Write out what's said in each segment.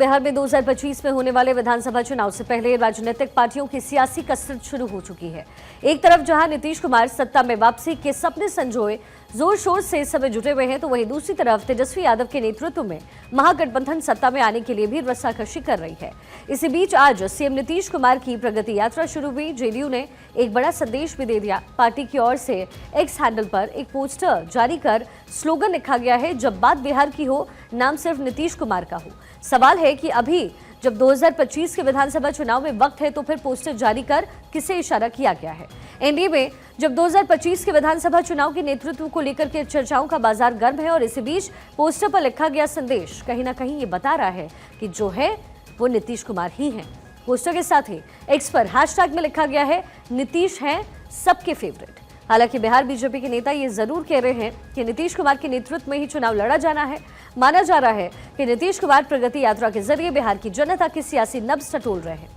बिहार में 2025 में होने वाले विधानसभा चुनाव से पहले राजनीतिक पार्टियों की सियासी कसरत शुरू हो चुकी है। एक तरफ जहां नीतीश कुमार सत्ता में वापसी के सपने संजोए जोर शोर से इस समय जुटे हुए हैं, तो वहीं दूसरी तरफ तेजस्वी यादव के नेतृत्व में महागठबंधन सत्ता में आने के लिए भी रस्साकशी कर रही है। इसी बीच आज सीएम नीतीश कुमार की प्रगति यात्रा शुरू हुई। जेडीयू ने एक बड़ा संदेश भी दे दिया। पार्टी की ओर से एक्स हैंडल पर एक पोस्टर जारी कर स्लोगन लिखा गया है, जब बात बिहार की हो, नाम सिर्फ नीतीश कुमार का हो। सवाल है कि अभी जब 2025 के विधानसभा चुनाव में वक्त है, तो फिर पोस्टर जारी कर किसे इशारा किया गया है। एनडीए में जब 2025 के विधानसभा चुनाव के नेतृत्व को लेकर के चर्चाओं का बाजार गर्म है और इसी बीच पोस्टर पर लिखा गया संदेश कहीं ना कहीं ये बता रहा है कि जो है वो नीतीश कुमार ही हैं। पोस्टर के साथ ही एक्स पर हैशटैग में लिखा गया है, नीतीश हैं सबके फेवरेट। हालांकि बिहार बीजेपी के नेता ये जरूर कह रहे हैं कि नीतीश कुमार के नेतृत्व में ही चुनाव लड़ा जाना है। माना जा रहा है कि नीतीश कुमार प्रगति यात्रा के जरिए बिहार की जनता की सियासी नब्ज टटोल रहे हैं।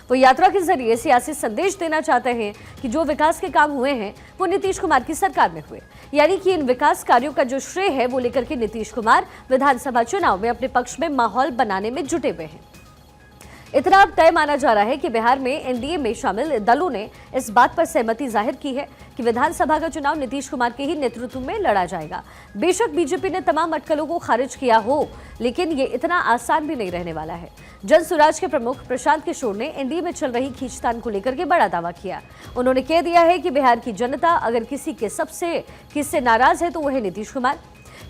वो यात्रा के जरिए सियासी संदेश देना चाहते हैं कि जो विकास के काम हुए हैं वो नीतीश कुमार की सरकार में हुए, यानी कि इन विकास कार्यों का जो श्रेय है वो लेकर के नीतीश कुमार विधानसभा चुनाव में अपने पक्ष में माहौल बनाने में जुटे हुए हैं। इतना अब तय माना जा रहा है कि बिहार में एनडीए में शामिल दलों ने इस बात पर सहमति जाहिर की है कि विधानसभा का चुनाव नीतीश कुमार के ही नेतृत्व में लड़ा जाएगा। बेशक बीजेपी ने तमाम अटकलों को खारिज किया हो, लेकिन ये इतना आसान भी नहीं रहने वाला है। जन सुराज के प्रमुख प्रशांत किशोर ने एनडीए में चल रही खींचतान को लेकर के बड़ा दावा किया। उन्होंने कह दिया है कि बिहार की जनता अगर किससे नाराज है तो वह है नीतीश कुमार।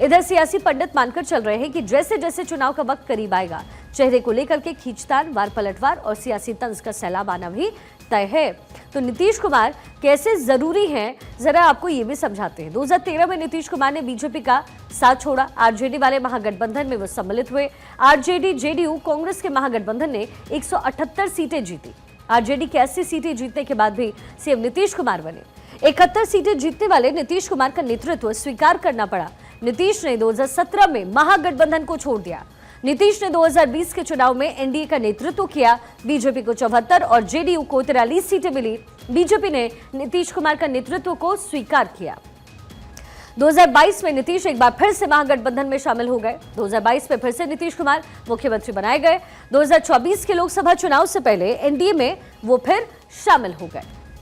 इधर सियासी पंडित मानकर चल रहे हैं कि जैसे जैसे चुनाव का वक्त करीब आएगा, चेहरे को लेकर के खींचतान, वार पलटवार और सियासी तंज का सैलाब आना भी तय है। तो नीतीश कुमार कैसे जरूरी हैं, जरा आपको ये भी समझाते हैं। 2013 में नीतीश कुमार ने बीजेपी का साथ छोड़ा। आरजेडी वाले महागठबंधन में वो सम्मिलित हुए। आरजेडी जेडीयू कांग्रेस के महागठबंधन ने 178 सीटें जीती। आरजेडी की 80 सीटें जीतने के बाद भी सीएम नीतीश कुमार बने। 71 सीटें जीतने वाले नीतीश कुमार का नेतृत्व स्वीकार करना पड़ा। नीतीश ने 2017 में महागठबंधन को छोड़ दिया। नीतीश ने 2020 के चुनाव में एनडीए का नेतृत्व किया। बीजेपी को 74 और जेडीयू को 43 सीटें मिली। बीजेपी ने नीतीश कुमार का नेतृत्व को स्वीकार किया। 2022 में नीतीश एक बार फिर से महागठबंधन में शामिल हो गए। 2022 में फिर से नीतीश कुमार मुख्यमंत्री बनाए गए। 2024 के लोकसभा चुनाव से पहले एनडीए में वो फिर शामिल हो गए।